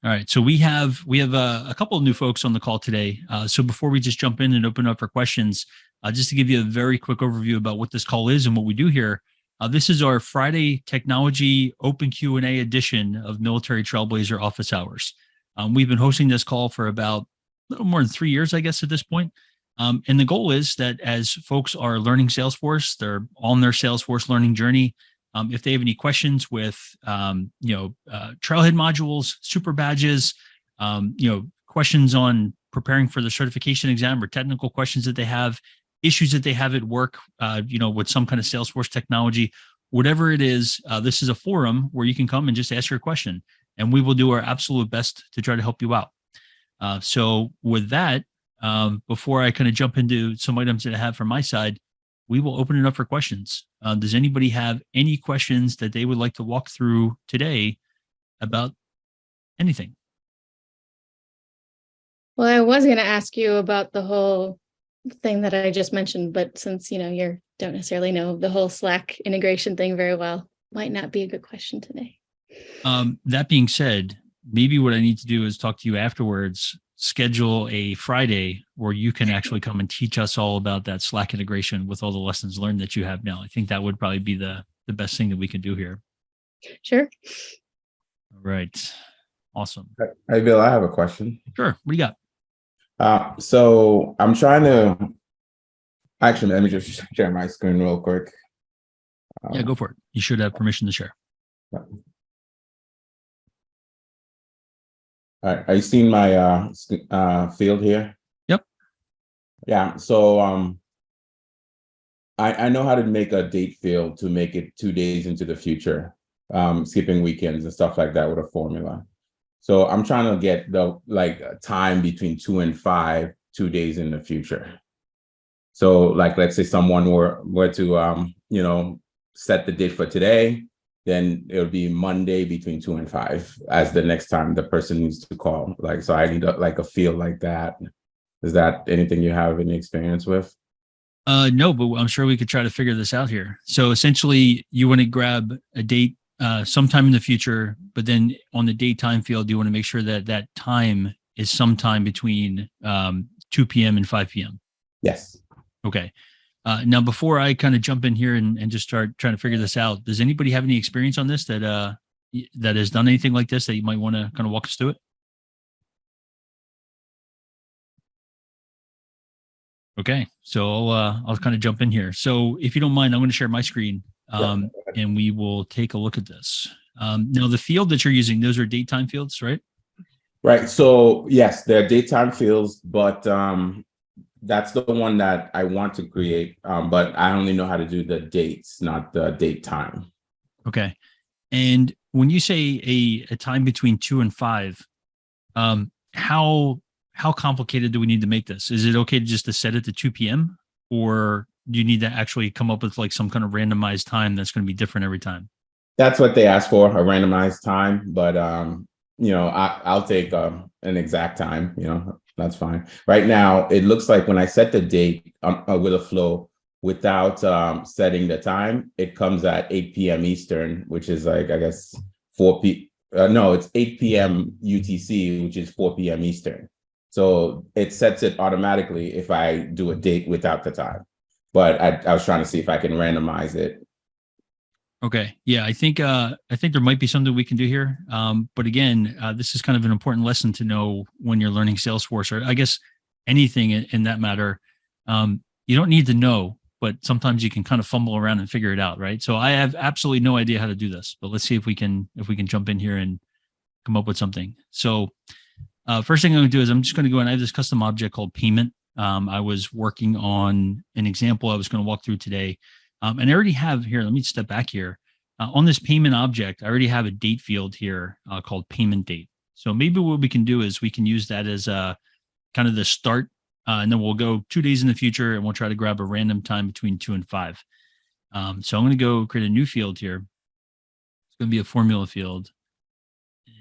All right. So we have a couple of new folks on the call today. So before we just jump in and open up for questions, just to give you a very quick overview about what this call is and what we do here. This is our Friday Technology Open Q&A edition of Military Trailblazer Office Hours. We've been hosting this call for about a little more than 3 years, I guess, at this point. And the goal is that as folks are learning Salesforce, they're on their Salesforce learning journey. If they have any questions with, trailhead modules, super badges, questions on preparing for the certification exam or technical questions that they have, issues that they have at work, with some kind of Salesforce technology, whatever it is, this is a forum where you can come and just ask your question, and we will do our absolute best to try to help you out. So with that, before I kind of jump into some items that I have from my side, we will open it up for questions. Does anybody have any questions that they would like to walk through today about anything? Well, I was going to ask you about the whole thing that I just mentioned, but since, you don't necessarily know the whole Slack integration thing very well, might not be a good question today. That being said, maybe what I need to do is talk to you afterwards, schedule a Friday where you can actually come and teach us all about that Slack integration with all the lessons learned that you have now. I think that would probably be the best thing that we can do here. Sure. All right. Awesome. Hey, Bill, I have a question. Sure. What do you got? So I'm trying to, actually, let me just share my screen real quick. Yeah, go for it. You should have permission to share. All right, are you seeing my field here? Yep. Yeah, so I know how to make a date field to make it 2 days into the future, skipping weekends and stuff like that with a formula. So I'm trying to get the time between 2 and 5, 2 days in the future. So let's say someone were to set the date for today, then it would be Monday between 2 and 5 as the next time the person needs to call. So I need a field like that. Is that anything you have any experience with? No, but I'm sure we could try to figure this out here. So essentially you want to grab a date sometime in the future, but then on the date time field, you want to make sure that that time is sometime between 2 p.m. and 5 p.m. Yes. Okay. Now, before I kind of jump in here and just start trying to figure this out, does anybody have any experience on this that has done anything like this that you might want to kind of walk us through it? Okay, so I'll kind of jump in here. So if you don't mind, I'm going to share my screen and we will take a look at this. Now, the field that you're using, those are daytime fields, right? Right. So yes, they're daytime fields, but that's the one that I want to create. But I only know how to do the dates, not the date time. Okay. And when you say a time between 2 and 5, how complicated do we need to make this? Is it okay just to set it to 2 p.m. or do you need to actually come up with some kind of randomized time that's going to be different every time? That's what they asked for, a randomized time. But, I'll take an exact time, that's fine. Right now, it looks like when I set the date with a flow without setting the time, it comes at 8 p.m. Eastern, which is I guess 4 it's 8 p.m. UTC, which is 4 p.m. Eastern. So it sets it automatically if I do a date without the time. But I was trying to see if I can randomize it. Okay. Yeah, I think there might be something we can do here. But again, this is kind of an important lesson to know when you're learning Salesforce, or I guess anything in that matter. You don't need to know, but sometimes you can kind of fumble around and figure it out, right? So I have absolutely no idea how to do this, but let's see if we can jump in here and come up with something. So first thing I'm going to do is I'm just going to go and I have this custom object called payment. I was working on an example I was going to walk through today. And I already have here, let me step back here. On this payment object, I already have a date field here called payment date. So maybe what we can do is we can use that as kind of the start, and then we'll go 2 days in the future and we'll try to grab a random time between 2 and 5. So I'm going to go create a new field here. It's going to be a formula field.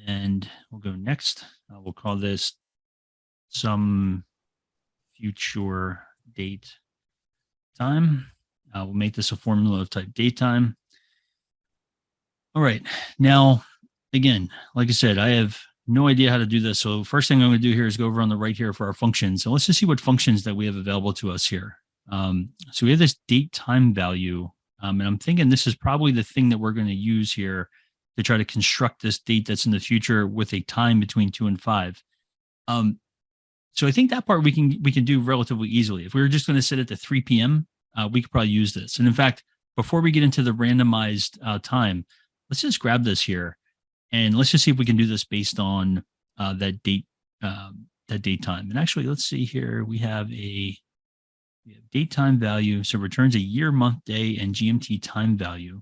And we'll go next. We'll call this some future date time. We'll make this a formula of type date time. All right. Now, again, like I said, I have no idea how to do this. So first thing I'm going to do here is go over on the right here for our functions. So let's just see what functions that we have available to us here. So we have this date time value. And I'm thinking this is probably the thing that we're going to use here to try to construct this date that's in the future with a time between 2 and 5. So I think that part we can do relatively easily. If we were just going to set it to 3 p.m., we could probably use this. And in fact, before we get into the randomized time, let's just grab this here and let's just see if we can do this based on that date time. And actually, let's see here. We have date time value. So returns a year, month, day, and GMT time value.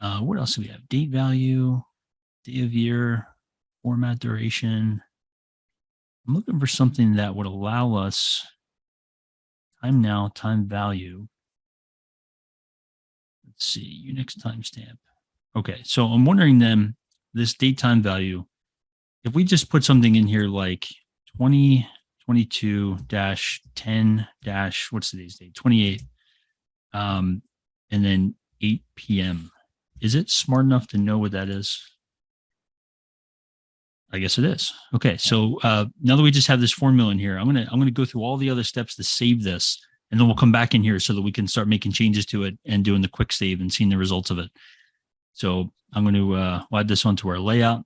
What else do we have? Date value, day of year, format duration. I'm looking for something that would allow us time now, time value. Let's see, Unix timestamp. Okay, so I'm wondering then, this date time value, if we just put something in here like 2022-10- what's today's date? 28, and then 8 p.m. Is it smart enough to know what that is? I guess it is. Okay, so now that we just have this formula in here, I'm gonna go through all the other steps to save this, and then we'll come back in here so that we can start making changes to it and doing the quick save and seeing the results of it. So I'm going to add this onto our layout,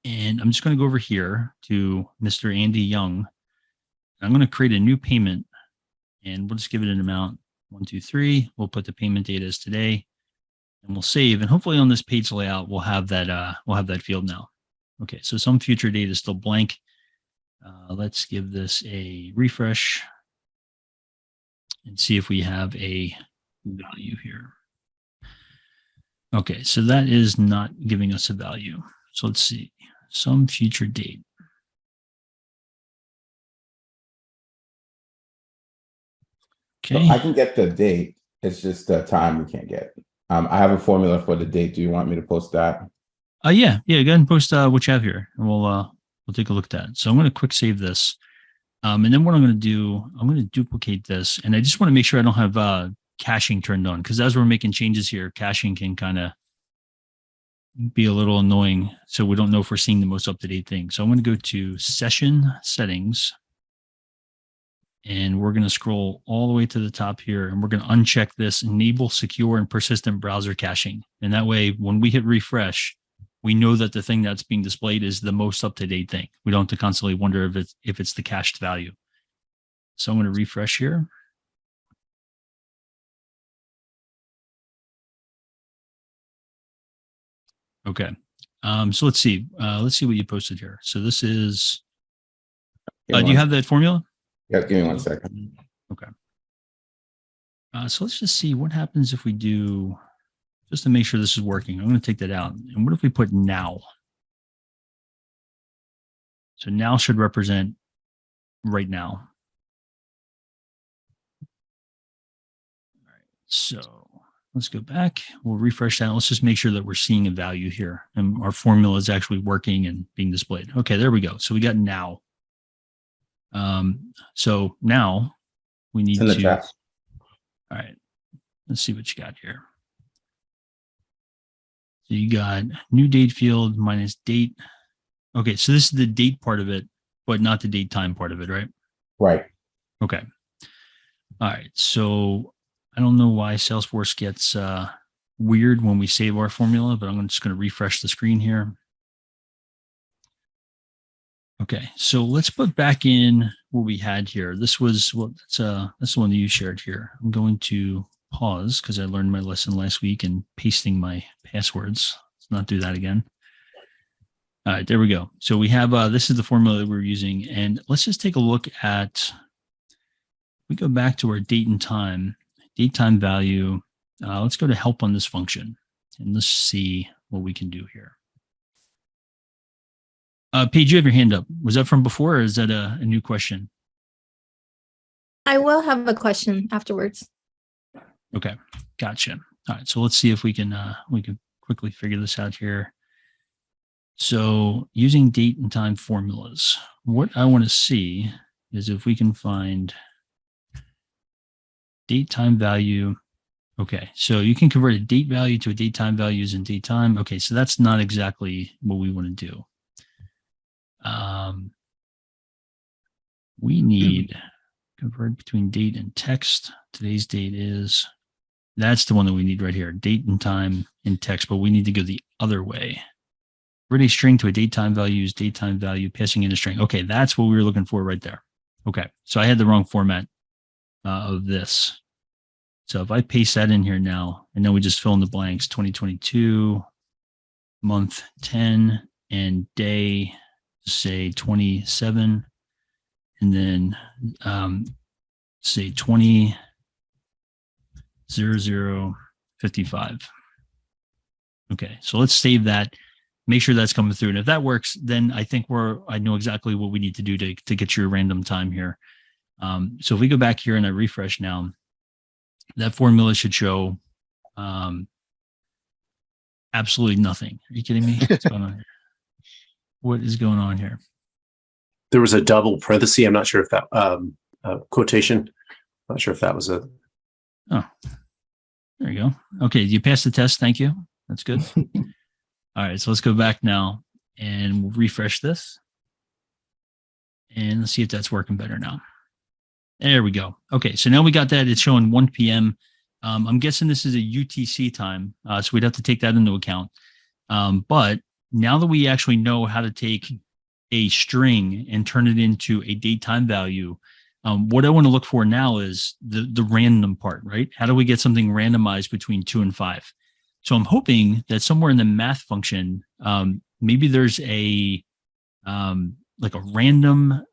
and I'm just going to go over here to Mr. Andy Young. I'm going to create a new payment, and we'll just give it an amount 123. We'll put the payment date as today, and we'll save. And hopefully on this page layout, we'll have that field now. Okay, so some future date is still blank. Let's give this a refresh and see if we have a value here. Okay, so that is not giving us a value. So let's see, some future date. Okay. So I can get the date. It's just the time we can't get. I have a formula for the date. Do you want me to post that? Yeah, go ahead and post what you have here, and we'll take a look at that. So I'm going to quick save this, and then what I'm going to do, I'm going to duplicate this, and I just want to make sure I don't have caching turned on, because as we're making changes here, caching can kind of be a little annoying. So we don't know if we're seeing the most up-to-date thing. So I'm going to go to Session Settings, and we're going to scroll all the way to the top here, and we're going to uncheck this Enable Secure and Persistent Browser Caching. And that way, when we hit refresh, we know that the thing that's being displayed is the most up-to-date thing. We don't have to constantly wonder if it's the cached value. So I'm going to refresh here. Okay. So let's see. Let's see what you posted here. So this is. Do you have that formula? Yeah, give me 1 second. Okay. So let's just see what happens if we do, just to make sure this is working. I'm going to take that out. And what if we put now? So now should represent right now. All right. So let's go back. We'll refresh that. Let's just make sure that we're seeing a value here and our formula is actually working and being displayed. Okay, there we go. So we got now. So now we need to. Chat. All right, let's see what you got here. So you got new date field minus date. Okay, so this is the date part of it, but not the date time part of it, right? Right. Okay. All right. So I don't know why Salesforce gets weird when we save our formula, but I'm just going to refresh the screen here. Okay, so let's put back in what we had here. This was that's the one that you shared here. I'm going to pause because I learned my lesson last week and pasting my passwords. Let's not do that again. All right, there we go. So we have this is the formula that we're using, and let's just take a look at. We go back to our date time value. Let's go to help on this function, and let's see what we can do here. Paige, you have your hand up. Was that from before, or is that a new question? I will have a question afterwards. Okay, gotcha. All right, so let's see if we can quickly figure this out here. So using date and time formulas, what I want to see is if we can find date time value. Okay, so you can convert a date value to a date time value using date time. Okay, so that's not exactly what we want to do. We need convert between date and text. Today's date is, that's the one that we need right here. Date and time in text, but we need to go the other way. Convert a string to a date time value, use date time value, passing in a string. Okay, that's what we were looking for right there. Okay, so I had the wrong format of this. So if I paste that in here now, and then we just fill in the blanks, 2022, month 10, and day, say 27, and then say 20/00/55. Okay, so let's save that. Make sure that's coming through. And if that works, then I think I know exactly what we need to do to get your random time here. So if we go back here and I refresh now, that formula should show absolutely nothing. Are you kidding me? What's going on here? What is going on here? There was a double parenthesis. I'm not sure if that quotation. Not sure if that was a. Oh, there you go. Okay, you passed the test. Thank you. That's good. All right, so let's go back now and we'll refresh this. And let's see if that's working better now. There we go. Okay, so now we got that. It's showing 1 p.m. I'm guessing this is a UTC time, so we'd have to take that into account. But now that we actually know how to take a string and turn it into a date time value, what I want to look for now is the random part, right? How do we get something randomized between 2 and 5? So I'm hoping that somewhere in the math function, maybe there's a like a random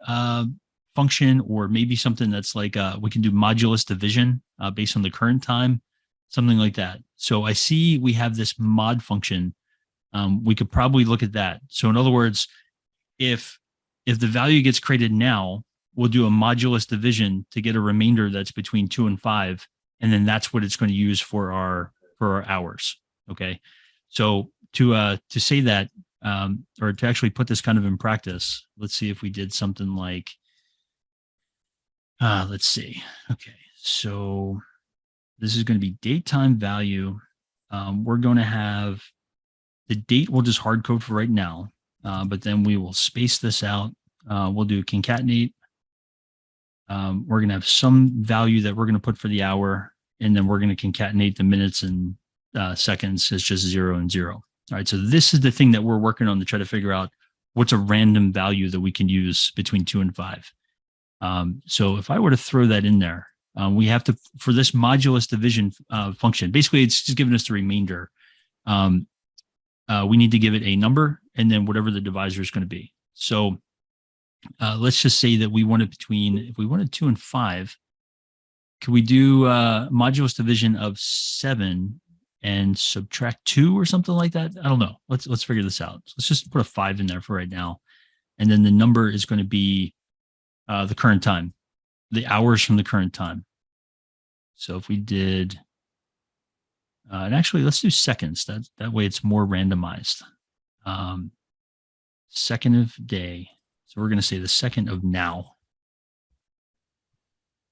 function, or maybe something that's like we can do modulus division based on the current time, something like that. So I see we have this mod function. We could probably look at that. So in other words, if the value gets created now, we'll do a modulus division to get a remainder that's between 2 and 5, and then that's what it's going to use for our hours. Okay, so to say that, or to actually put this kind of in practice, let's see if we did something like, let's see. Okay, so this is going to be date time value. We're going to have the date. We'll just hard code for right now, but then we will space this out. We'll do concatenate. We're going to have some value that we're going to put for the hour, and then we're going to concatenate the minutes and seconds as just 0 and 0. All right, so this is the thing that we're working on to try to figure out what's a random value that we can use between 2 and 5. So if I were to throw that in there, we have to, for this modulus division function, basically it's just giving us the remainder. We need to give it a number and then whatever the divisor is going to be. So let's just say that we wanted if we wanted 2 and 5, could we do modulus division of 7 and subtract 2 or something like that? I don't know. Let's figure this out. So let's just put a 5 in there for right now. And then the number is going to be the current time, the hours from the current time. So if we did, and actually let's do seconds. That way it's more randomized. Second of day. So we're going to say the second of now.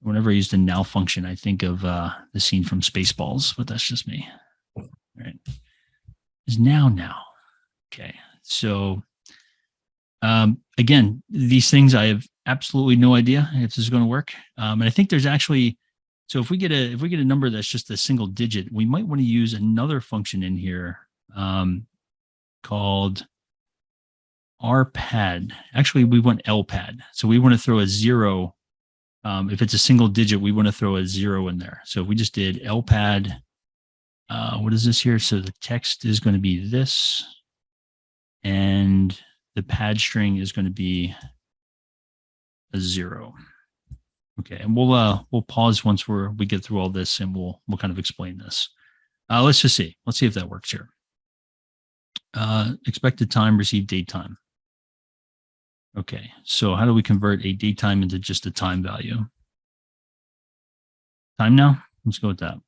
Whenever I use the now function, I think of the scene from Spaceballs, but that's just me. All right. Is now. Okay. So again, these things I have absolutely no idea if this is going to work. And I think there's actually, so if we get a number that's just a single digit, we might want to use another function in here called rpad. Actually, we want lpad. So we want to throw a 0. If it's a single digit, we want to throw a 0 in there. So if we just did lpad, what is this here? So the text is going to be this, and the pad string is going to be a 0. Okay, and we'll pause once we get through all this, and we'll kind of explain this. Let's just see. Let's see if that works here. Expected time, received date time. Okay, so how do we convert a date time into just a time value? Time now? Let's go with that.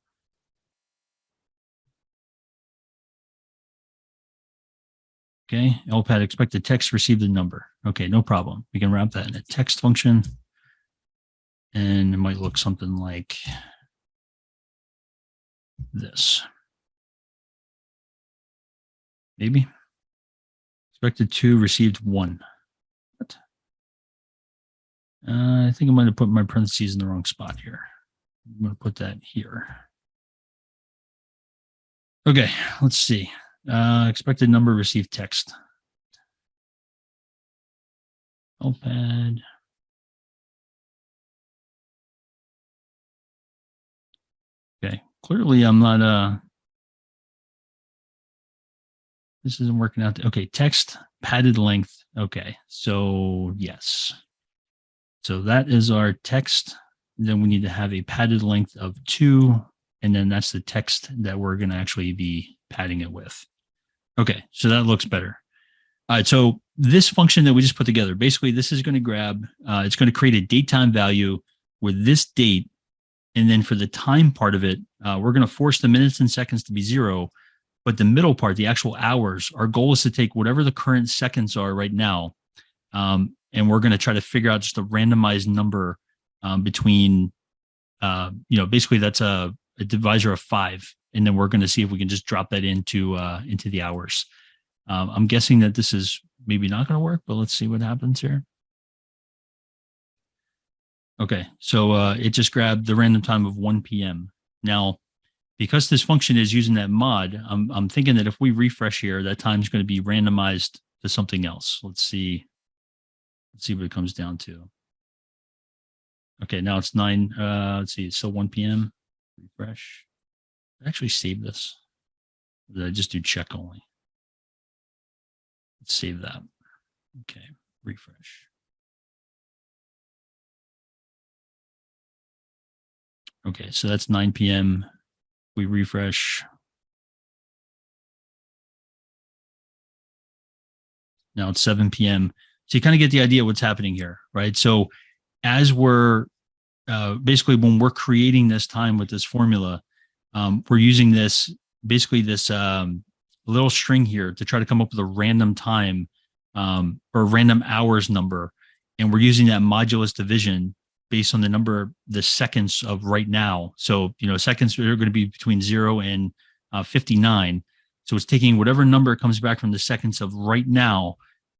Okay, LPAD expected text received the number. Okay, no problem. We can wrap that in a text function. And it might look something like this. Maybe. Expected 2, received 1. I think I might have put my parentheses in the wrong spot here. I'm going to put that here. Okay, let's see. Expected number received text. Pad. Okay, clearly I'm not, this isn't working out. Okay, text padded length. Okay, so yes. So that is our text. Then we need to have a padded length of 2. And then that's the text that we're going to actually be padding it with. Okay, so that looks better. All right, so this function that we just put together, basically this is going to grab, it's going to create a date time value with this date. And then for the time part of it, we're going to force the minutes and seconds to be 0. But the middle part, the actual hours, our goal is to take whatever the current seconds are right now. And we're going to try to figure out just a randomized number between, basically that's a divisor of 5. And then we're going to see if we can just drop that into the hours. I'm guessing that this is maybe not going to work, but let's see what happens here. Okay, so it just grabbed the random time of 1 p.m. Now, because this function is using that mod, I'm thinking that if we refresh here, that time is going to be randomized to something else. Let's see what it comes down to. Okay, now it's 9. Let's see, it's still 1 p.m. Refresh. I actually save this. Or did I just do check only? Let's save that. Okay, refresh. Okay, so that's 9 p.m. We refresh. Now it's 7 p.m. So you kind of get the idea of what's happening here, right? So as we're basically when we're creating this time with this formula, we're using this little string here to try to come up with a random time or random hours number. And we're using that modulus division based on the number, the seconds of right now. So, seconds are going to be between 0 and 59. So it's taking whatever number comes back from the seconds of right now,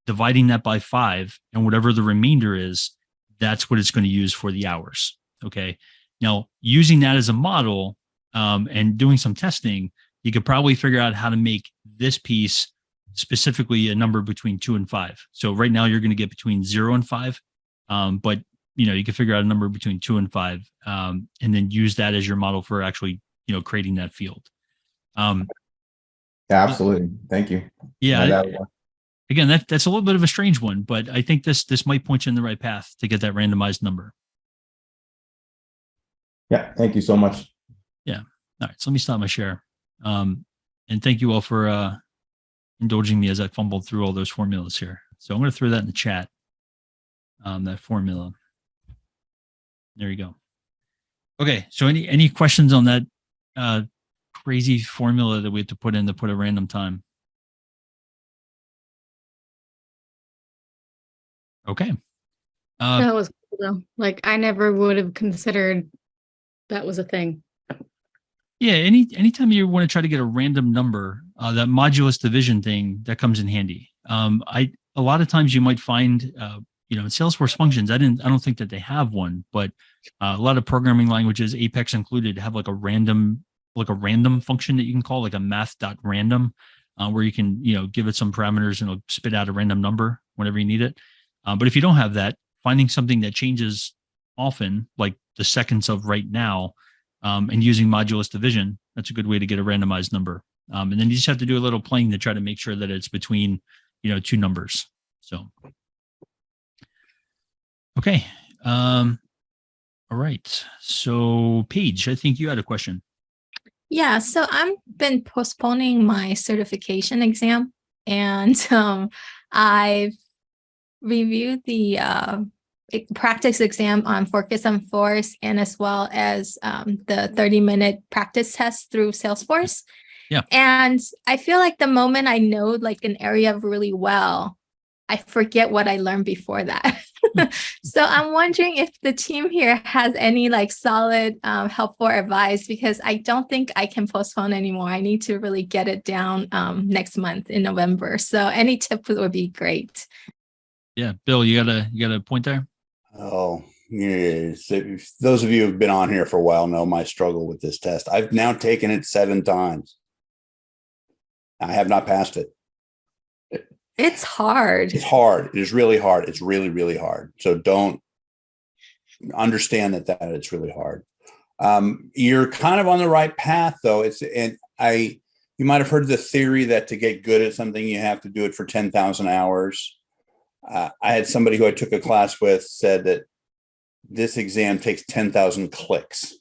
dividing that by 5, and whatever the remainder is, that's what it's going to use for the hours. Okay. Now, using that as a model and doing some testing, you could probably figure out how to make this piece specifically a number between 2 and 5. So right now you're going to get between 0 and 5. But you can figure out a number between 2 and 5, and then use that as your model for actually, creating that field. Yeah, absolutely. Thank you. Yeah. Again, that's a little bit of a strange one, but I think this might point you in the right path to get that randomized number. Yeah. Thank you so much. Yeah. All right. So let me stop my share. And thank you all for indulging me as I fumbled through all those formulas here. So I'm going to throw that in the chat. That formula. There you go. Okay. So any questions on that crazy formula that we have to put in to put a random time? Okay. That was cool though. Like I never would have considered that was a thing. Yeah, anytime you want to try to get a random number, that modulus division thing that comes in handy. A lot of times you might find in Salesforce functions, I don't think that they have one, but a lot of programming languages, Apex included, have like a random function that you can call like a math.random, where you can give it some parameters and it'll spit out a random number whenever you need it. But if you don't have that, finding something that changes often, like the seconds of right now, and using modulus division, that's a good way to get a randomized number. And then you just have to do a little playing to try to make sure that it's between, 2 numbers. So, okay. All right. So Paige, I think you had a question. Yeah, so I've been postponing my certification exam, and I've reviewed the practice exam on Focus on Force, and as well as the 30-minute practice test through Salesforce. Yeah. And I feel like the moment I know like an area really well, I forget what I learned before that. So I'm wondering if the team here has any like solid helpful advice, because I don't think I can postpone anymore. I need to really get it down next month in November. So any tip would be great. Yeah, Bill, you got a point there? Oh, yes. Those of you who've been on here for a while know my struggle with this test. I've now taken it 7 times. I have not passed it. It's hard. It's hard. It is really hard. It's really, really hard. So don't understand that it's really hard. You're kind of on the right path, though. You might have heard the theory that to get good at something, you have to do it for 10,000 hours. I had somebody who I took a class with said that this exam takes 10,000 clicks.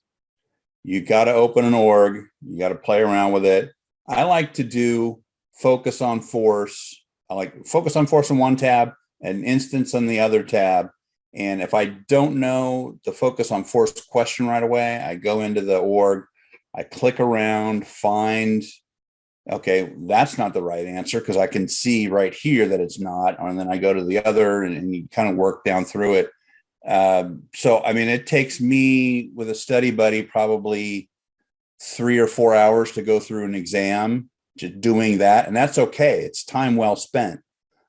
You got to open an org. You got to play around with it. I like to do focus on force. I like focus on force in one tab and instance on the other tab. And if I don't know the focus on force question right away, I go into the org, I click around, find, okay, that's not the right answer because I can see right here that it's not. And then I go to the other and you kind of work down through it. So, I mean, it takes me with a study buddy probably 3 or 4 hours to go through an exam, just doing that. And that's okay. It's time well spent.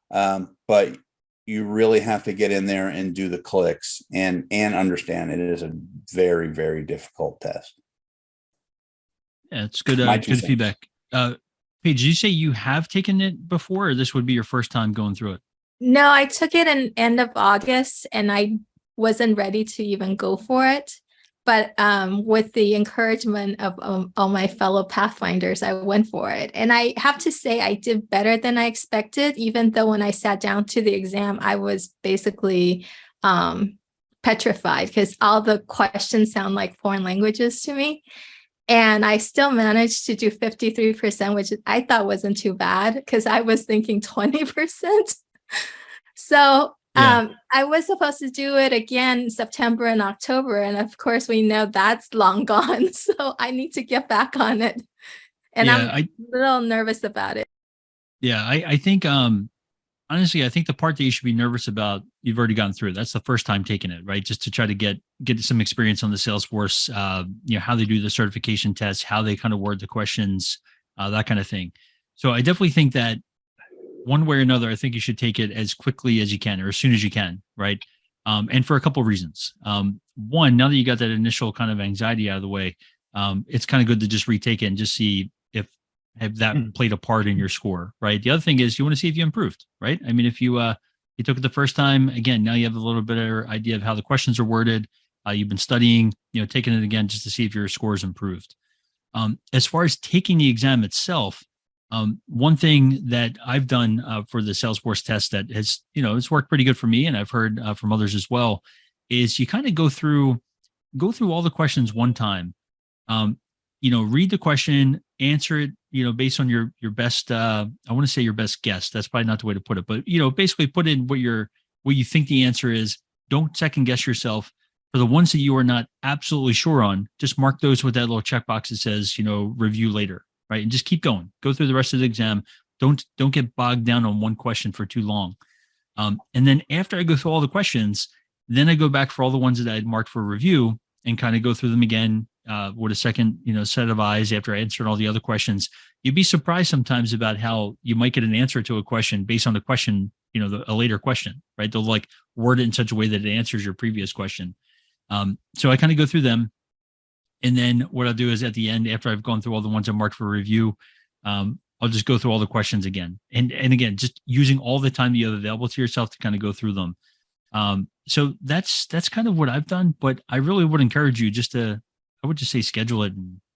But you really have to get in there and do the clicks and understand it is a very, very difficult test. Yeah, it's good. My 2 Good cents. feedback. Paige, did you say you have taken it before, or this would be your first time going through it? No, I took it in end of August and I wasn't ready to even go for it. But with the encouragement of all my fellow Pathfinders, I went for it. And I have to say I did better than I expected, even though when I sat down to the exam, I was basically petrified because all the questions sound like foreign languages to me. And I still managed to do 53%, which I thought wasn't too bad because I was thinking 20%. So I was supposed to do it again September and October. And of course, we know that's long gone. So I need to get back on it. And I'm a little nervous about it. Yeah, I think honestly, I think the part that you should be nervous about, you've already gone through. That's the first time taking it, right? Just to try to get some experience on the Salesforce, how they do the certification tests, how they kind of word the questions, that kind of thing. So I definitely think that one way or another, I think you should take it as quickly as you can or as soon as you can, right? And for a couple of reasons. One, now that you got that initial kind of anxiety out of the way, it's kind of good to just retake it and just see if that played a part in your score, right? The other thing is you want to see if you improved, right? I mean, if you took it the first time, again, now you have a little better idea of how the questions are worded. You've been studying, taking it again just to see if your score is improved. As far as taking the exam itself, one thing that I've done for the Salesforce test that has, it's worked pretty good for me, and I've heard from others as well, is you kind of go through all the questions one time. Read the question, answer it, based on your best. I want to say your best guess. That's probably not the way to put it, but basically put in what you think the answer is. Don't second guess yourself. For the ones that you are not absolutely sure on, just mark those with that little checkbox that says, review later. Right. And just keep going. Go through the rest of the exam. Don't get bogged down on one question for too long. And then after I go through all the questions, then I go back for all the ones that I had marked for review and kind of go through them again with a second, set of eyes after I answered all the other questions. You'd be surprised sometimes about how you might get an answer to a question based on the question, a later question, right? They'll like word it in such a way that it answers your previous question. So I kind of go through them. And then what I'll do is at the end, after I've gone through all the ones I marked for review, I'll just go through all the questions again. And again, just using all the time you have available to yourself to kind of go through them. So that's kind of what I've done, but I really would encourage you I would just say schedule it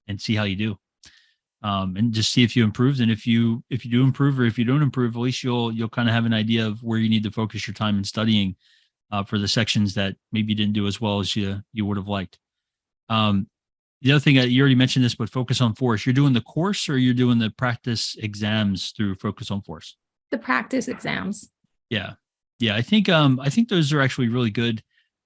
and see how you do. And just see if you improved. And if you do improve, or if you don't improve, at least you'll kind of have an idea of where you need to focus your time in studying for the sections that maybe you didn't do as well as you would have liked. The other thing, you already mentioned this, but Focus on Force, you're doing the course or you're doing the practice exams through Focus on Force? The practice exams. Yeah. I think those are actually really good.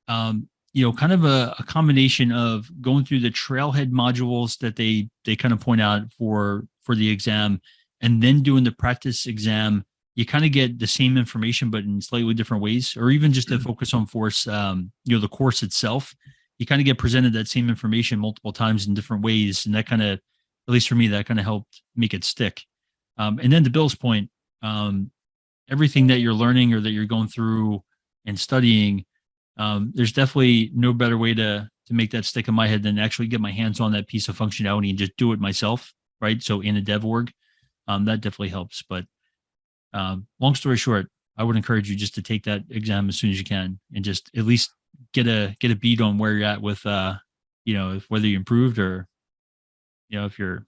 Kind of a combination of going through the trailhead modules that they kind of point out for the exam, and then doing the practice exam. You kind of get the same information, but in slightly different ways, or even just the Focus on Force, the course itself. You kind of get presented that same information multiple times in different ways. And that kind of, at least for me, that kind of helped make it stick. And then to Bill's point, everything that you're learning or that you're going through and studying, there's definitely no better way to make that stick in my head than actually get my hands on that piece of functionality and just do it myself, right? So in a dev org, that definitely helps. But long story short, I would encourage you just to take that exam as soon as you can and just at least get a beat on where you're at with if whether you improved or if you're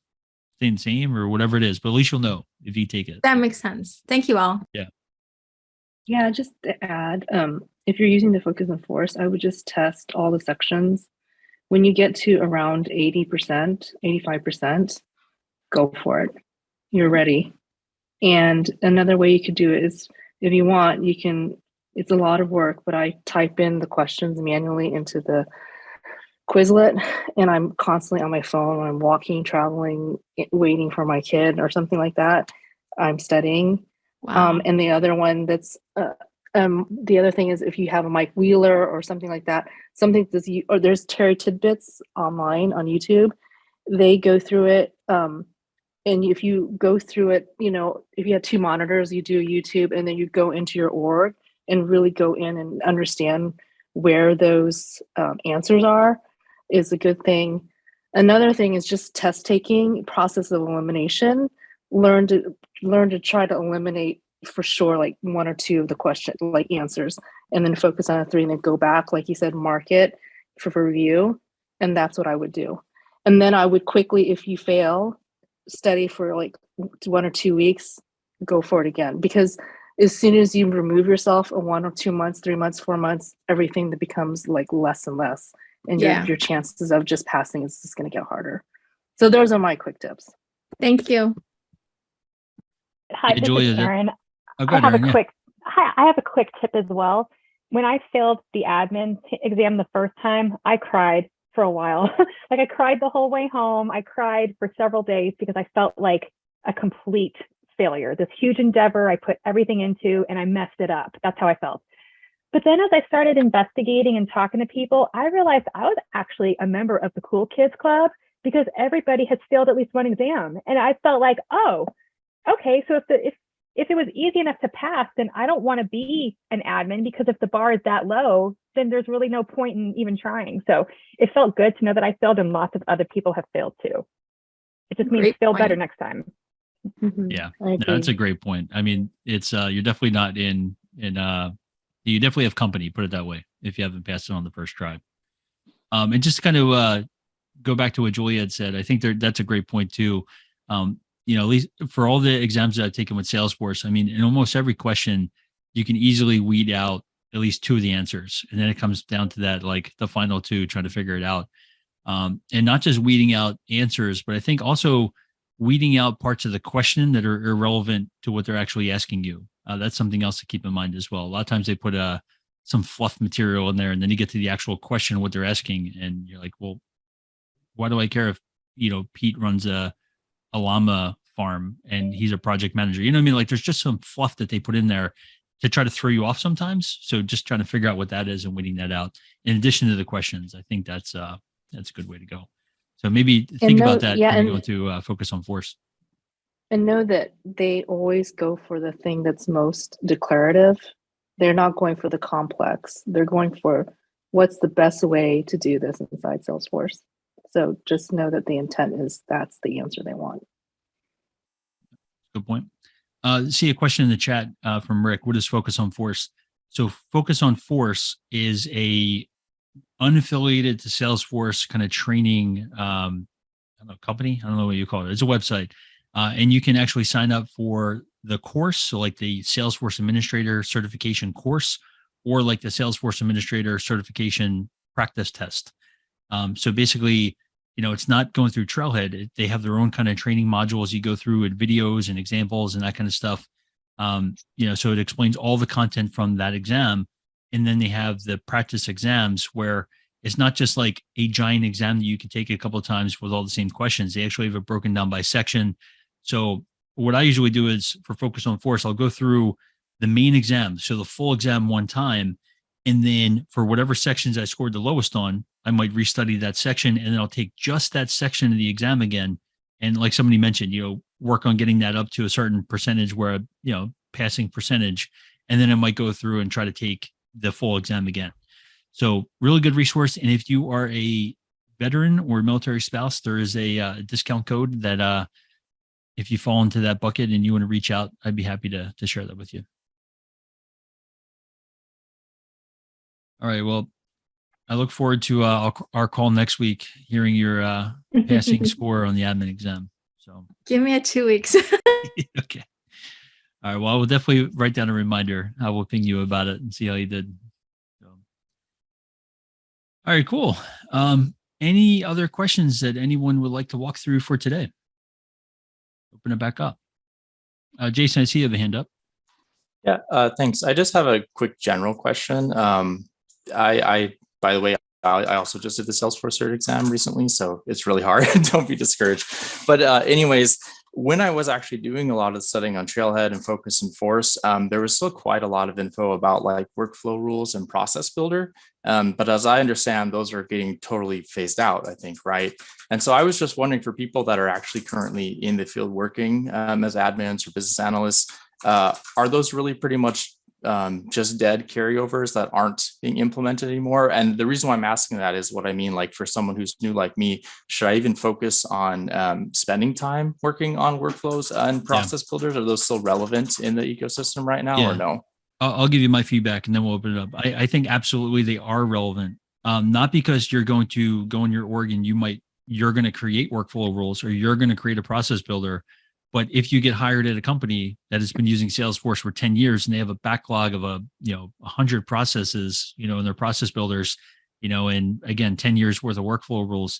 staying the same or whatever it is. But at least you'll know if you take it. That makes sense. Thank you all. Yeah, just to add, if you're using the focus and force, I would just test all the sections. When you get to around 80%, 85%, go for it. You're ready. And another way you could do it is, if you want, you can, it's a lot of work, but I type in the questions manually into the Quizlet, and I'm constantly on my phone when I'm walking, traveling, waiting for my kid or something like that. I'm studying. Wow. And the other one that's the other thing is, if you have a Mike Wheeler or something like that, or there's Terry Tidbits online on YouTube, they go through it. And if you go through it, if you have two monitors, you do YouTube, and then you go into your org and really go in and understand where those answers are, is a good thing. Another thing is just test taking, process of elimination. Learn to try to eliminate for sure like one or two of the question like answers, and then focus on a three, and then go back, like you said, mark it for review. And that's what I would do. And then I would quickly, if you fail, study for like 1 or 2 weeks, go for it again. Because as soon as you remove yourself in 1 or 2 months, 3 months, 4 months, everything that becomes like less and less, and your chances of just passing is just going to get harder. So those are my quick tips. Thank you. Hi, this Julia, is Karen. Go I ahead, have Erin, a quick. Hi, I have a quick tip as well. When I failed the admin exam the first time, I cried for a while. Like I cried the whole way home. I cried for several days because I felt like a complete failure. This huge endeavor I put everything into, and I messed it up. That's how I felt. But then as I started investigating and talking to people, I realized I was actually a member of the Cool Kids Club because everybody has failed at least one exam. And I felt like, oh, okay, so if it was easy enough to pass, then I don't want to be an admin, because if the bar is that low, then there's really no point in even trying. So it felt good to know that I failed and lots of other people have failed too. It just means fail better next time. Mm-hmm. Yeah, no, that's a great point. I mean, it's you're definitely not in you definitely have company, put it that way, if you haven't passed it on the first try. And just kind of go back to what Julia had said, I think that's a great point too. At least for all the exams that I've taken with Salesforce, I mean, in almost every question, you can easily weed out at least two of the answers. And then it comes down to that, like the final two, trying to figure it out. And not just weeding out answers, but I think also weeding out parts of the question that are irrelevant to what they're actually asking you. That's something else to keep in mind as well. A lot of times they put some fluff material in there, and then you get to the actual question, what they're asking, and you're like, well, why do I care if, Pete runs a llama farm and he's a project manager? You know what I mean? Like there's just some fluff that they put in there to try to throw you off sometimes. So just trying to figure out what that is and weeding that out in addition to the questions. I think that's a good way to go. So maybe think about that when you go to focus on force. And know that they always go for the thing that's most declarative. They're not going for the complex. They're going for what's the best way to do this inside Salesforce. So just know that the intent is that's the answer they want. Good point. See a question in the chat from Rick. What is Focus on Force? So Focus on Force is a unaffiliated to Salesforce kind of training company. I don't know what you call it. It's a website. And you can actually sign up for the course. So like the Salesforce Administrator certification course, or like the Salesforce Administrator certification practice test. So basically, it's not going through Trailhead. They have their own kind of training modules you go through with videos and examples and that kind of stuff. So it explains all the content from that exam. And then they have the practice exams where it's not just like a giant exam that you can take a couple of times with all the same questions. They actually have it broken down by section. So what I usually do is for Focus on Force, I'll go through the main exam, so the full exam one time. And then for whatever sections I scored the lowest on, I might restudy that section, and then I'll take just that section of the exam again. And like somebody mentioned, work on getting that up to a certain percentage where, passing percentage. And then I might go through and try to take the full exam again. So really good resource. And if you are a veteran or military spouse, there is a discount code that if you fall into that bucket and you want to reach out, I'd be happy to share that with you. All right. Well, I look forward to our call next week, hearing your passing score on the admin exam. So Give me a 2 weeks. okay. All right. Well, I will definitely write down a reminder. I will ping you about it and see how you did. So. All right. Cool. Any other questions that anyone would like to walk through for today? Open it back up. Jason, I see you have a hand up. Yeah, thanks. I just have a quick general question. I by the way, I also just did the Salesforce Cert exam recently, so it's really hard. Don't be discouraged. But anyways, when I was actually doing a lot of studying on Trailhead and Focus and Force, there was still quite a lot of info about like workflow rules and process builder. But as I understand, those are getting totally phased out, I think, right? And so I was just wondering, for people that are actually currently in the field working as admins or business analysts, are those really pretty much just dead carryovers that aren't being implemented anymore? And the reason why I'm asking that is what I mean, like for someone who's new like me, should I even focus on spending time working on workflows and process builders? Are those still relevant in the ecosystem right now or no? I'll give you my feedback and then we'll open it up. I think absolutely they are relevant. Not because you're going to go in your org and you're going to create workflow rules or you're going to create a process builder. But if you get hired at a company that has been using Salesforce for 10 years and they have a backlog of 100 processes, in their process builders, and again, 10 years worth of workflow rules,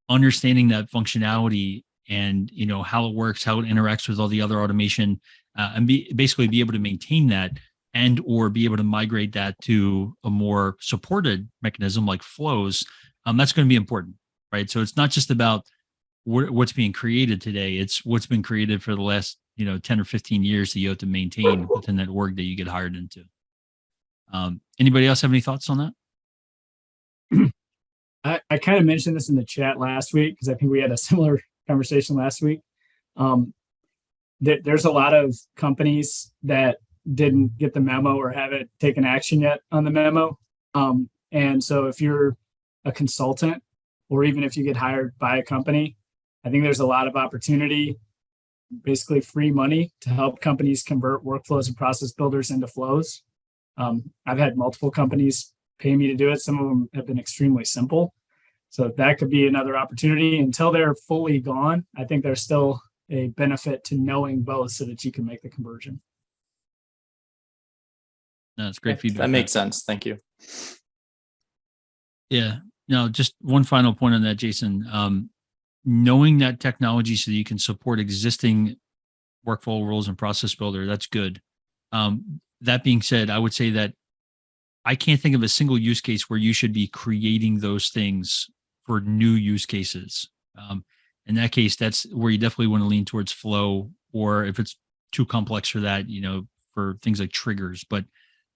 understanding that functionality and, how it works, how it interacts with all the other automation, and basically be able to maintain that and or be able to migrate that to a more supported mechanism like flows, that's going to be important, right? So it's not just about what's being created today. It's what's been created for the last 10 or 15 years that you have to maintain within that org that you get hired into. Anybody else have any thoughts on that? I kind of mentioned this in the chat last week because I think we had a similar conversation last week. There's a lot of companies that didn't get the memo or haven't taken action yet on the memo. And so if you're a consultant or even if you get hired by a company, I think there's a lot of opportunity, basically free money to help companies convert workflows and process builders into flows. I've had multiple companies pay me to do it. Some of them have been extremely simple. So that could be another opportunity. Until they're fully gone, I think there's still a benefit to knowing both so that you can make the conversion. That's great feedback. That makes sense. Thank you. Yeah. No, just one final point on that, Jason. Knowing that technology so that you can support existing workflow rules and process builder, that's good. That being said, I would say that I can't think of a single use case where you should be creating those things for new use cases. In that case, that's where you definitely want to lean towards flow, or if it's too complex for that, for things like triggers. But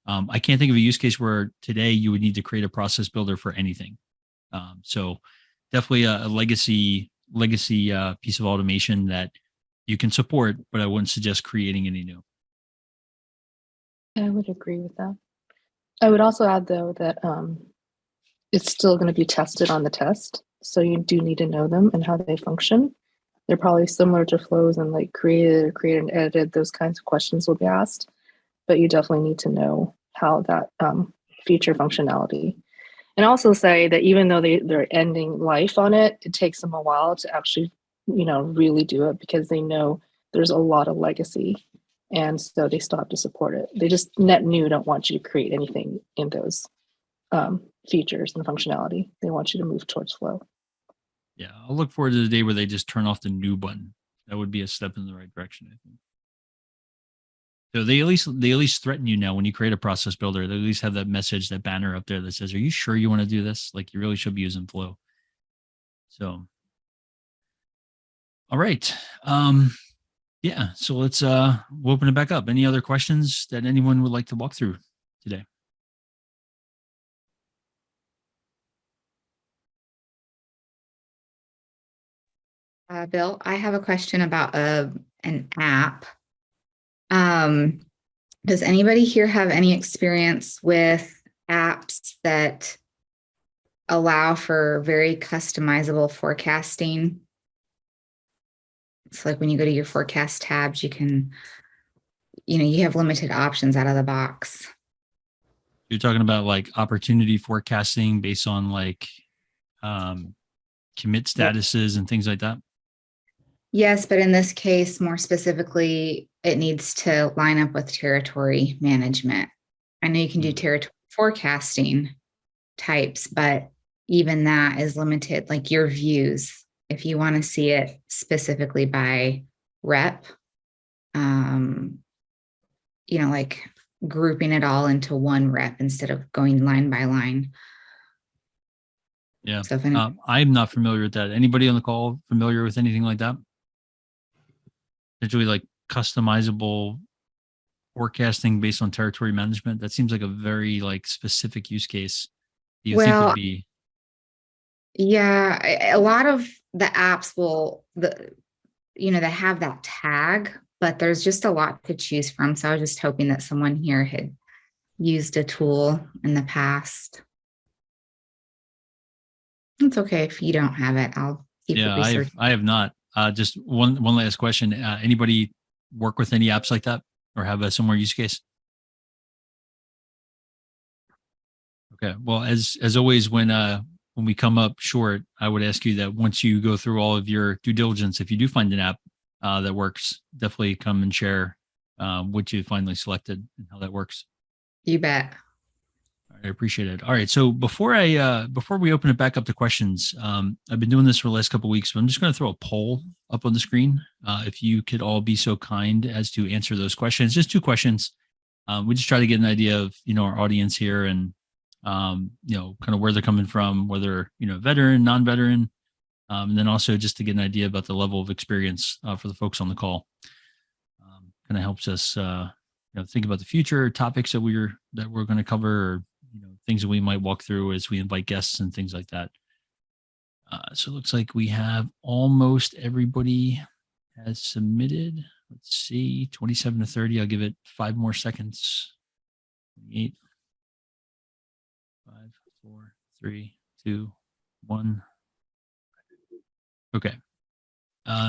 I can't think of a use case where today you would need to create a process builder for anything. So definitely a legacy piece of automation that you can support, but I wouldn't suggest creating any new. I would agree with that. I would also add, though, that it's still going to be tested on the test. So you do need to know them and how they function. They're probably similar to flows and like created and edited. Those kinds of questions will be asked, but you definitely need to know how that feature functionality. And also say that even though they're ending life on it, it takes them a while to actually, really do it because they know there's a lot of legacy. And so they still have to support it. They just net new don't want you to create anything in those features and functionality. They want you to move towards flow. Yeah, I'll look forward to the day where they just turn off the new button. That would be a step in the right direction, I think. So they at least threaten you now when you create a process builder. They at least have that message, that banner up there that says, "Are you sure you want to do this? Like you really should be using Flow." So, all right, yeah. So let's we'll open it back up. Any other questions that anyone would like to walk through today? Bill, I have a question about an app. Does anybody here have any experience with apps that allow for very customizable forecasting. So like when you go to your forecast tabs, you can, you have limited options out of the box. You're talking about like opportunity forecasting based on like commit statuses and things like that. Yes, but in this case, more specifically, it needs to line up with territory management. I know you can do territory forecasting types, but even that is limited, like your views. If you want to see it specifically by rep, like grouping it all into one rep instead of going line by line. Yeah. So if I'm not familiar with that. Anybody on the call familiar with anything like that? Essentially like customizable forecasting based on territory management. That seems like a very like specific use case. Do you think would be? Yeah, a lot of the apps they have that tag, but there's just a lot to choose from. So I was just hoping that someone here had used a tool in the past. It's okay if you don't have it. I'll keep it research. I have not. Just one last question. Anybody work with any apps like that or have a similar use case? Okay. Well, as always, when we come up short, I would ask you that once you go through all of your due diligence, if you do find an app that works, definitely come and share what you finally selected and how that works. You bet. I appreciate it. All right. So before we open it back up to questions, I've been doing this for the last couple of weeks, but I'm just going to throw a poll up on the screen. If you could all be so kind as to answer those questions, just 2 questions. We just try to get an idea of, our audience here and, kind of where they're coming from, whether, veteran, non-veteran, and then also just to get an idea about the level of experience for the folks on the call. Kind of helps us, think about the future topics that we're going to cover, or, things that we might walk through as we invite guests and things like that. So it looks like we have almost everybody has submitted. Let's see, 27 to 30. I'll give it 5 more seconds. 8, 5, 4, 3, 2, 1. Okay.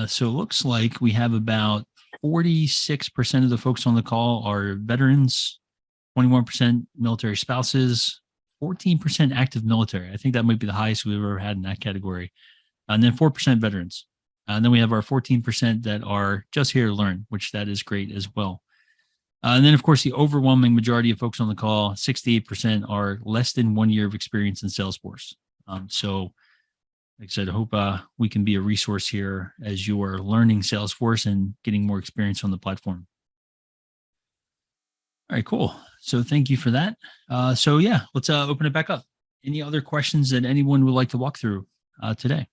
So it looks like we have about 46% of the folks on the call are veterans, 21% military spouses, 14% active military. I think that might be the highest we've ever had in that category. And then 4% veterans. And then we have our 14% that are just here to learn, which that is great as well. And then, of course, the overwhelming majority of folks on the call, 68%, are less than 1 year of experience in Salesforce. So, like I said, I hope we can be a resource here as you are learning Salesforce and getting more experience on the platform. All right, cool. So thank you for that. Let's open it back up. Any other questions that anyone would like to walk through today?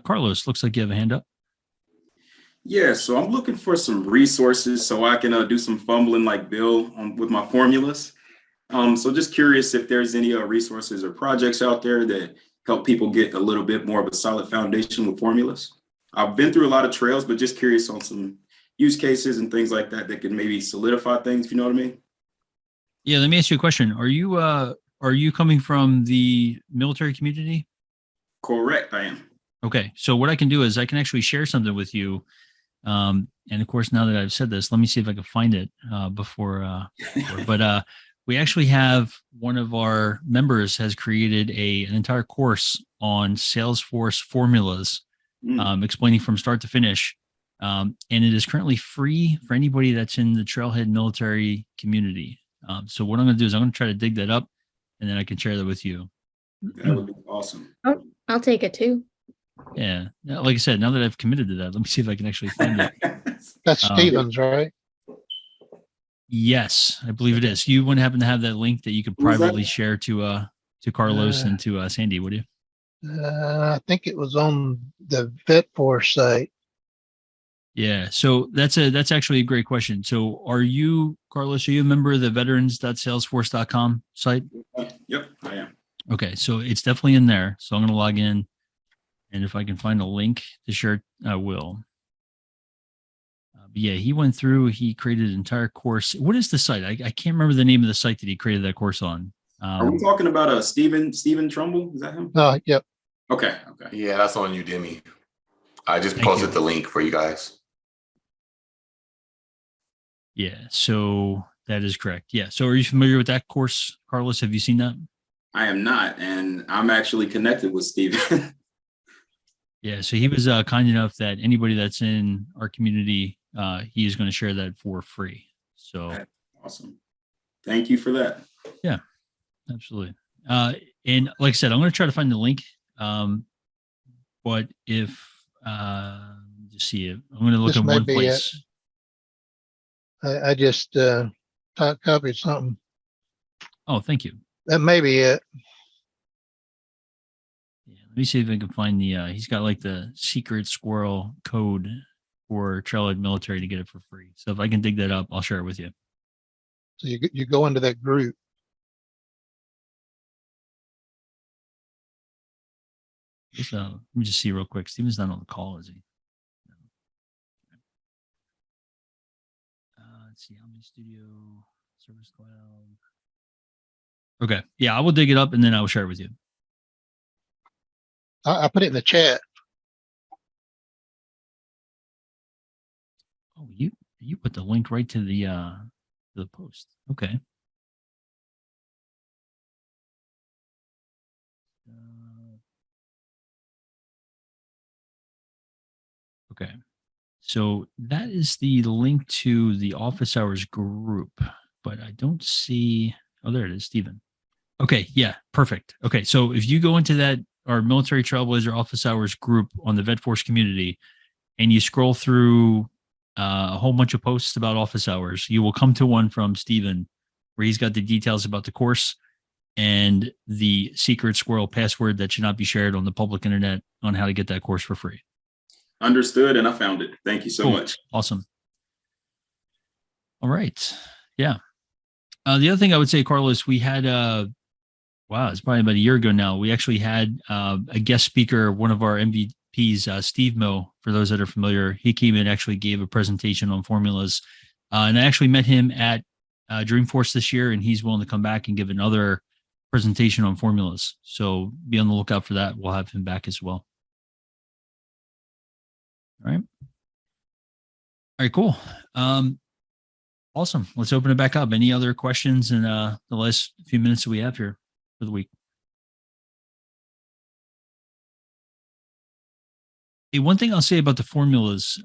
Carlos, looks like you have a hand up. Yeah, so I'm looking for some resources so I can do some fumbling like Bill with my formulas. So just curious if there's any resources or projects out there that help people get a little bit more of a solid foundation with formulas. I've been through a lot of trails, but just curious on some use cases and things like that that can maybe solidify things, if you know what I mean? Yeah, let me ask you a question. Are you coming from the military community? Correct, I am. Okay, so what I can do is I can actually share something with you. And of course, now that I've said this, let me see if I can find it before. But we actually have one of our members has created an entire course on Salesforce formulas, explaining from start to finish. And it is currently free for anybody that's in the Trailhead military community. So what I'm going to do is I'm going to try to dig that up, and then I can share that with you. That would be awesome. Oh, I'll take it too. Yeah. Like I said, now that I've committed to that, let me see if I can actually find it. That's Stevens, right? Yes, I believe it is. You wouldn't happen to have that link that you could privately share to Carlos and to Sandy, would you? I think it was on the VetForce site. Yeah. So that's actually a great question. So are you, Carlos, are you a member of the veterans.salesforce.com site? Yep, I am. Okay. So it's definitely in there. So I'm going to log in. And if I can find a link to share, I will. Yeah, he went through, he created an entire course. What is the site? I can't remember the name of the site that he created that course on. Are we talking about Stephen Trumbull? Is that him? Yep. Okay. Yeah, that's on Udemy. I just Thank posted you. the link for you guys. Yeah, so that is correct. Yeah. So are you familiar with that course, Carlos? Have you seen that? I am not, and I'm actually connected with Stephen. Yeah, so he was kind enough that anybody that's in our community, he is going to share that for free. So That's awesome. Thank you for that. yeah, absolutely. And like I said, I'm going to try to find the link. But if just see it, I'm going to look This in may one be place. I just copied something. Oh, thank you. That may be it. Yeah, let me see if I can find the. He's got like the secret squirrel code for Trailhead Military to get it for free. So if I can dig that up, I'll share it with you. So you go into that group. Let me just see real quick. Steven's not on the call, is he? No. Let's see. Omni Studio, Service Cloud. Okay. Yeah, I will dig it up and then I will share it with you. I put it in the chat. Oh, you put the link right to the post. Okay. Okay. So that is the link to the office hours group, but I don't see. Oh, there it is, Stephen. Okay. Yeah. Perfect. Okay. So if you go into that, our military trailblazer office hours group on the Vet Force community, and you scroll through a whole bunch of posts about office hours, you will come to one from Stephen where he's got the details about the course and the secret squirrel password that should not be shared on the public internet on how to get that course for free. Understood, and I found it. Thank you so Cool. much. Awesome. All right. Yeah. The other thing I would say, Carlos, we had wow, it's probably about a year ago now. We actually had a guest speaker, one of our MVPs, Steve Mill, for those that are familiar. He came and actually gave a presentation on formulas. And I actually met him at Dreamforce this year, and he's willing to come back and give another presentation on formulas. So be on the lookout for that. We'll have him back as well. All right. All right, cool. Awesome. Let's open it back up. Any other questions in the last few minutes that we have here for the week? Hey, one thing I'll say about the formulas,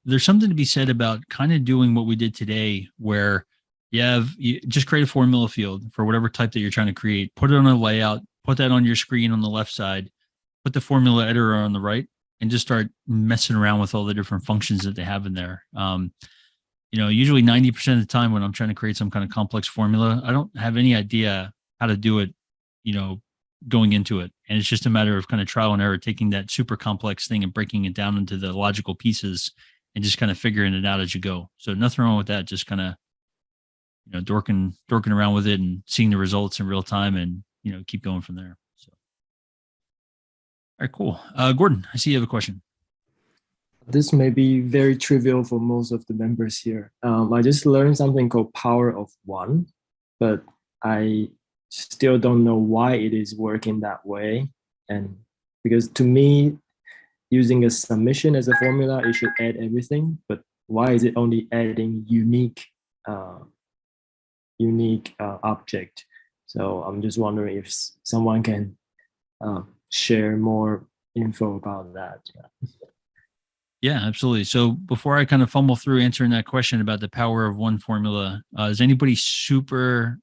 there's something to be said about kind of doing what we did today, where you just create a formula field for whatever type that you're trying to create, put it on a layout, put that on your screen on the left side, put the formula editor on the right, and just start messing around with all the different functions that they have in there. Usually 90% of the time when I'm trying to create some kind of complex formula, I don't have any idea how to do it, going into it. And it's just a matter of kind of trial and error, taking that super complex thing and breaking it down into the logical pieces and just kind of figuring it out as you go. So nothing wrong with that. Just kind of, dorking around with it and seeing the results in real time and, keep going from there. So, all right, cool. Gordon, I see you have a question. This may be very trivial for most of the members here. I just learned something called power of one, but I still don't know why it is working that way. And because to me, using a summation as a formula, it should add everything, but why is it only adding unique object? So I'm just wondering if someone can share more info about that. Yeah, absolutely. So before I kind of fumble through answering that question about the power of one formula, is anybody super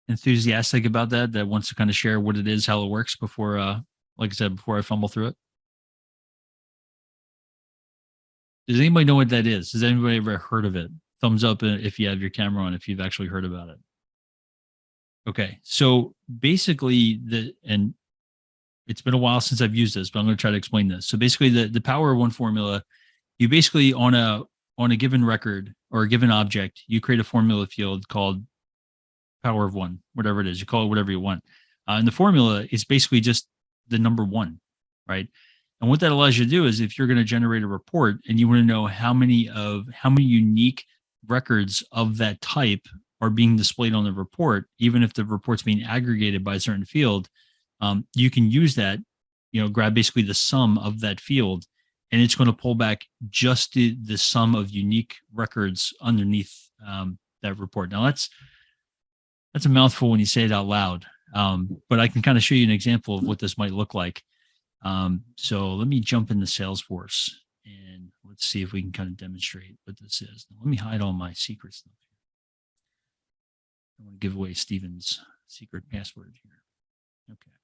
enthusiastic about that wants to kind of share what it is, how it works before, like I said, before I fumble through it? Does anybody know what that is? Has anybody ever heard of it? Thumbs up if you have your camera on, if you've actually heard about it. Okay. So basically and it's been a while since I've used this, but I'm going to try to explain this. So basically the power of one formula, you basically on a given record or a given object, you create a formula field called power of one, whatever it is, you call it whatever you want. And the formula is basically just the number one, right? And And what that allows you to do is if you're going to generate a report and you want to know how many unique records of that type are being displayed on the report, even if the report's being aggregated by a certain field, you can use that, grab basically the sum of that field, and it's going to pull back just the sum of unique records underneath that report. Now that's a mouthful when you say it out loud, but I can kind of show you an example of what this might look like. So let me jump into Salesforce and let's see if we can kind of demonstrate what this is. Now, let me hide all my secret stuff. I want to give away Steven's secret password here. Okay.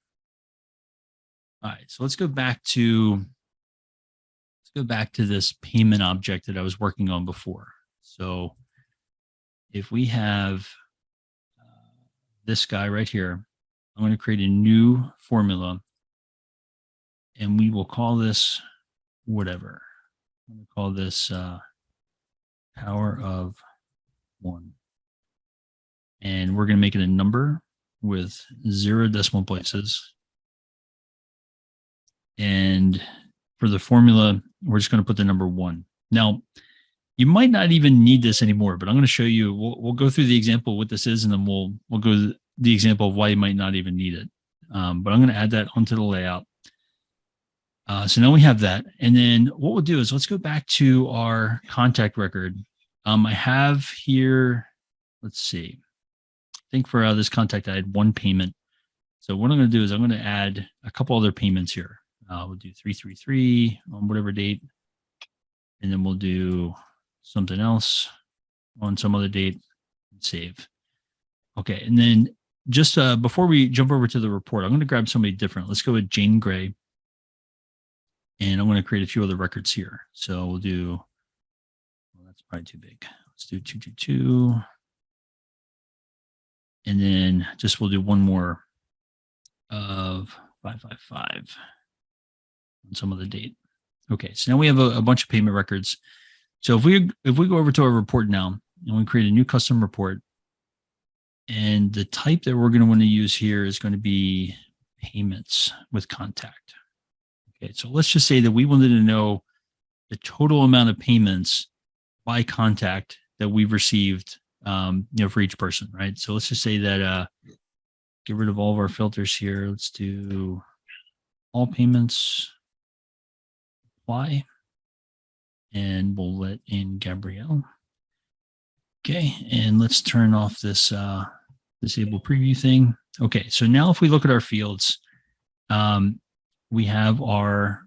All right. So let's go back to this payment object that I was working on before. So if we have this guy right here, I'm going to create a new formula and we will call this whatever. I'm going to call this power of 1. And we're going to make it a number with 0 decimal places. And for the formula, we're just going to put the number 1. Now, you might not even need this anymore, but I'm going to show you. We'll go through the example of what this is, and then we'll go to the example of why you might not even need it. But I'm going to add that onto the layout. So now we have that. And then what we'll do is let's go back to our contact record. I have here, let's see. I think for this contact, I had 1 payment. So what I'm going to do is I'm going to add a couple other payments here. We'll do 333 on whatever date. And then we'll do something else on some other date and save. Okay. And then just before we jump over to the report, I'm going to grab somebody different. Let's go with Jane Gray. And I'm going to create a few other records here. So we'll do, well, that's probably too big. Let's do 222. And then just we'll do one more of 555 on some other date. Okay, so now we have a bunch of payment records. So if we go over to our report now and we create a new custom report, and the type that we're going to want to use here is going to be payments with contact. Okay, so let's just say that we wanted to know the total amount of payments by contact that we've received, for each person, right? So let's just say that, get rid of all of our filters here. Let's do all payments, apply, and we'll let in Gabrielle. Okay, and let's turn off this disable preview thing. Okay, so now if we look at our fields, we have our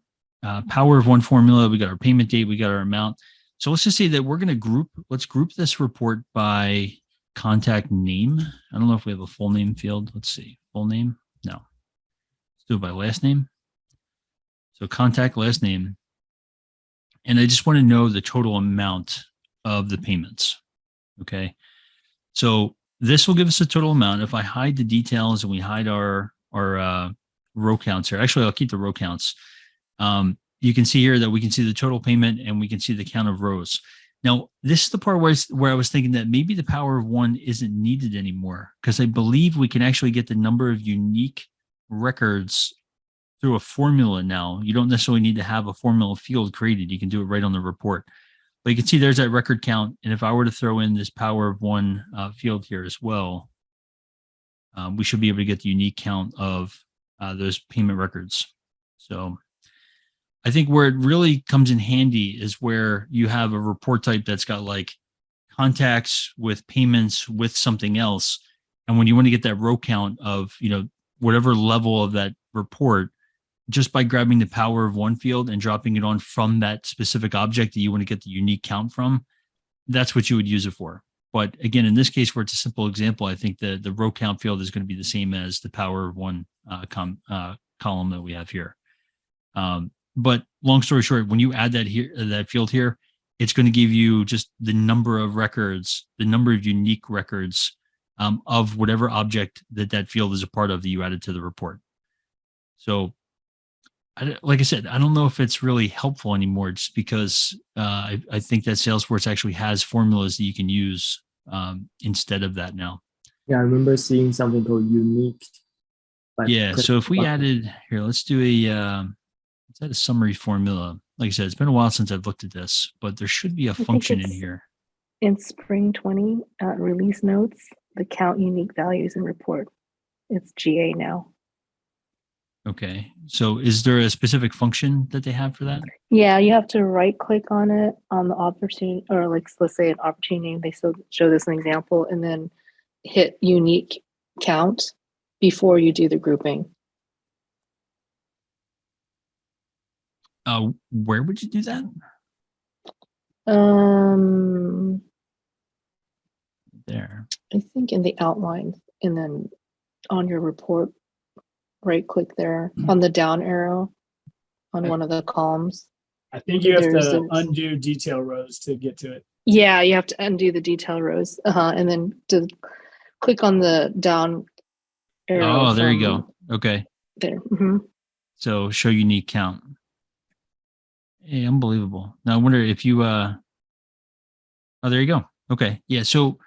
power of 1 formula, we got our payment date, we got our amount. So let's just say that we're going to let's group this report by contact name. I don't know if we have a full name field. Let's see, full name. No, let's do it by last name. So contact last name. And I just want to know the total amount of the payments. Okay. So this will give us a total amount. If I hide the details and we hide our row counts here, actually, I'll keep the row counts. You can see here that we can see the total payment and we can see the count of rows. Now, this is the part where I was thinking that maybe the power of 1 isn't needed anymore, because I believe we can actually get the number of unique records through a formula now. You don't necessarily need to have a formula field created. You can do it right on the report. But you can see there's that record count. And if I were to throw in this power of 1 field here as well, we should be able to get the unique count of those payment records. So I think where it really comes in handy is where you have a report type that's got like contacts with payments with something else. And when you want to get that row count of, whatever level of that report, just by grabbing the power of 1 field and dropping it on from that specific object that you want to get the unique count from, that's what you would use it for. But again, in this case, where it's a simple example, I think the row count field is going to be the same as the power of 1 column that we have here. But long story short, when you add that field here, it's going to give you just the number of records, the number of unique records of whatever object that field is a part of that you added to the report. So, like I said, I don't know if it's really helpful anymore, just because I think that Salesforce actually has formulas that you can use instead of that now. Yeah, I remember seeing something called unique. Yeah, so if we added here, let's Is that a summary formula? Like I said, it's been a while since I've looked at this, but there should be a think function in it's here. in Spring 20 release notes, the count unique values and report. It's GA now. Okay. So is there a specific function that they have for that? Yeah, you have to right click on it on the opportunity, or like let's say an opportunity name. They still show this an example, and then hit unique count before you do the grouping. Where would you do that? There. I think in the outline, and then on your report, right click there on the down arrow on one of the columns. I think you have There's to this- undo detail rows to get to it. Yeah, you have to undo the detail rows, and then to click on the down arrow. Oh, there you from go. Okay. There. Mhm. So show unique count. Hey, unbelievable. Now I wonder if you oh, there you go. Okay. Yeah. So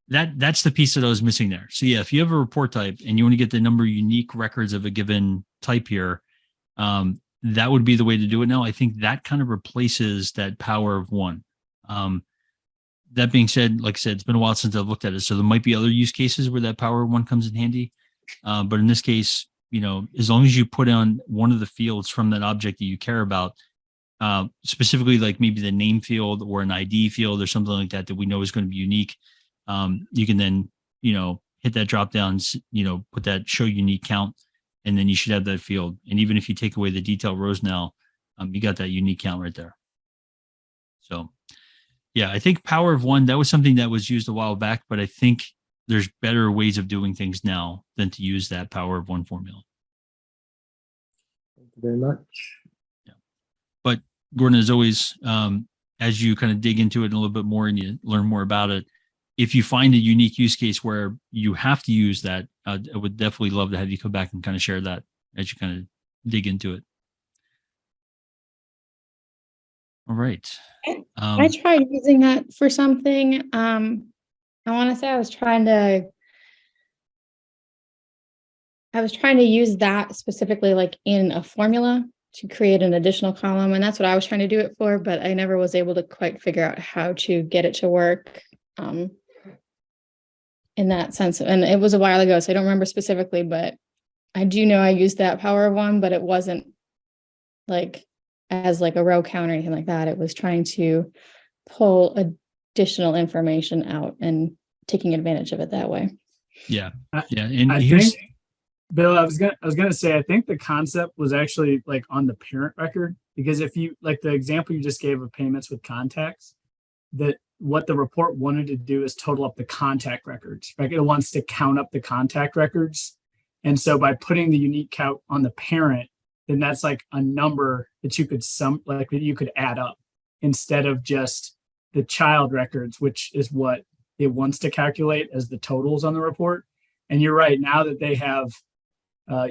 that's the piece that I was missing there. So yeah, if you have a report type and you want to get the number of unique records of a given type here, that would be the way to do it now. I think that kind of replaces that power of one. That being said, like I said, it's been a while since I've looked at it. So there might be other use cases where that power of one comes in handy. But in this case, you know, as long as you put on one of the fields from that object that you care about, specifically like maybe the name field or an ID field or something like that we know is going to be unique, you can then, you know, hit that drop down, you know, put that show unique count, and then you should have that field. And even if you take away the detail rows now, you got that unique count right there. So yeah, I think power of one, that was something that was used a while back, but I think there's better ways of doing things now than to use that power of one formula. Thank you very much. Yeah. But Gordon, as always, as you kind of dig into it a little bit more and you learn more about it, if you find a unique use case where you have to use that, I would definitely love to have you come back and kind of share that as you kind of dig into it. All right. I tried using that for something. I want to say I was trying to use that specifically like in a formula to create an additional column. And that's what I was trying to do it for, but I never was able to quite figure out how to get it to work in that sense. And it was a while ago, so I don't remember specifically, but I do know I used that power of one, but it wasn't like as like a row count or anything like that. It was trying to pull additional information out and taking advantage of it that way. Yeah. Yeah. And I here's, think, Bill, I was gonna say, I think the concept was actually like on the parent record, because if you like the example you just gave of payments with contacts, that what the report wanted to do is total up the contact records, right? It wants to count up the contact records. And so by putting the unique count on the parent, then that's like a number that you could that you could add up instead of just the child records, which is what it wants to calculate as the totals on the report. And you're right, now that they have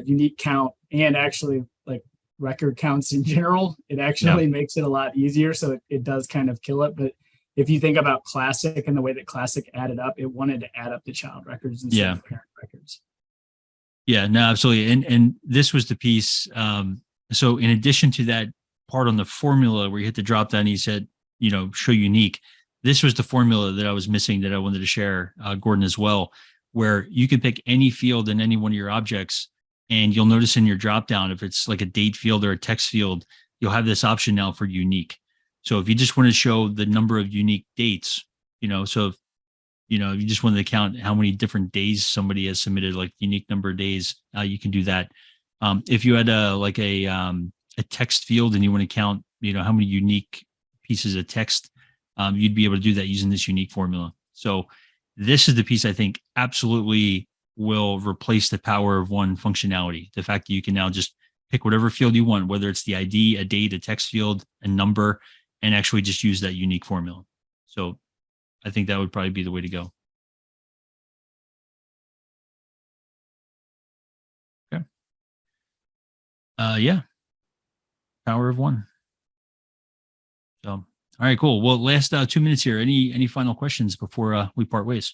unique count and actually like record counts in general, it actually makes it a lot easier. So it does kind of kill it. But if you think about Classic and the way that Classic added up, it wanted to add up the child records instead of parent records. Yeah, no, absolutely. And this was the piece. So in addition to that part on the formula where you hit the drop down, you said, you know, show unique. This was the formula that I was missing that I wanted to share, Gordon, as well, where you could pick any field in any one of your objects. And you'll notice in your drop down, if it's like a date field or a text field, you'll have this option now for unique. So if you just want to show the number of unique dates, you know, so if, you know, if you just wanted to count how many different days somebody has submitted, like unique number of days, you can do that. If you had a text field and you want to count, you know, how many unique pieces of text, you'd be able to do that using this unique formula. So this is the piece I think absolutely will replace the power of one functionality. The fact that you can now just pick whatever field you want, whether it's the ID, a date, a text field, a number, and actually just use that unique formula. So I think that would probably be the way to go. Okay. Yeah. Power of one. So, all right, cool. Well, last 2 minutes here. Any final questions before we part ways?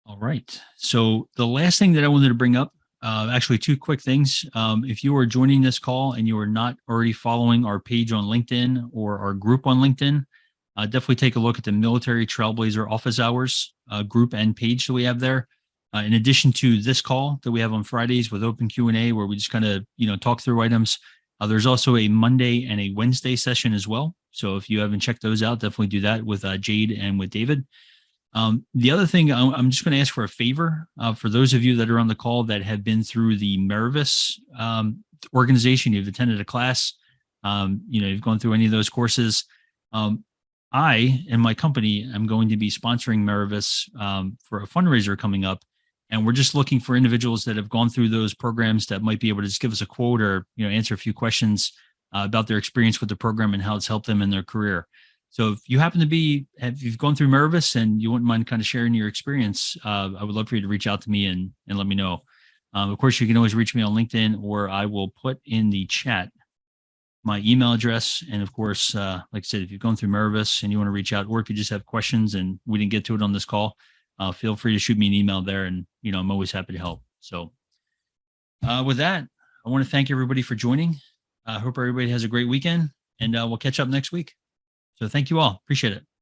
All right. So the last thing that I wanted to bring up Actually, two quick things. If you are joining this call and you are not already following our page on LinkedIn or our group on LinkedIn, definitely take a look at the Military Trailblazer Office Hours group and page that we have there. In addition to this call that we have on Fridays with open Q&A, where we just kind of talk through items, there's also a Monday and a Wednesday session as well. So if you haven't checked those out, definitely do that with Jade and with David. The other thing, I'm just going to ask for a favor for those of you that are on the call that have been through the Merivis organization, you've attended a class, you've gone through any of those courses. I and my company am going to be sponsoring Merivis for a fundraiser coming up. And we're just looking for individuals that have gone through those programs that might be able to just give us a quote or, answer a few questions about their experience with the program and how it's helped them in their career. So if you happen to if you've gone through Merivis and you wouldn't mind kind of sharing your experience, I would love for you to reach out to me and let me know. Of course, you can always reach me on LinkedIn, or I will put in the chat my email address. And of course, like I said, if you've gone through Merivis and you want to reach out, or if you just have questions and we didn't get to it on this call, feel free to shoot me an email there, and I'm always happy to help. So with that, I want to thank everybody for joining. I hope everybody has a great weekend, and we'll catch up next week. So thank you all. Appreciate it.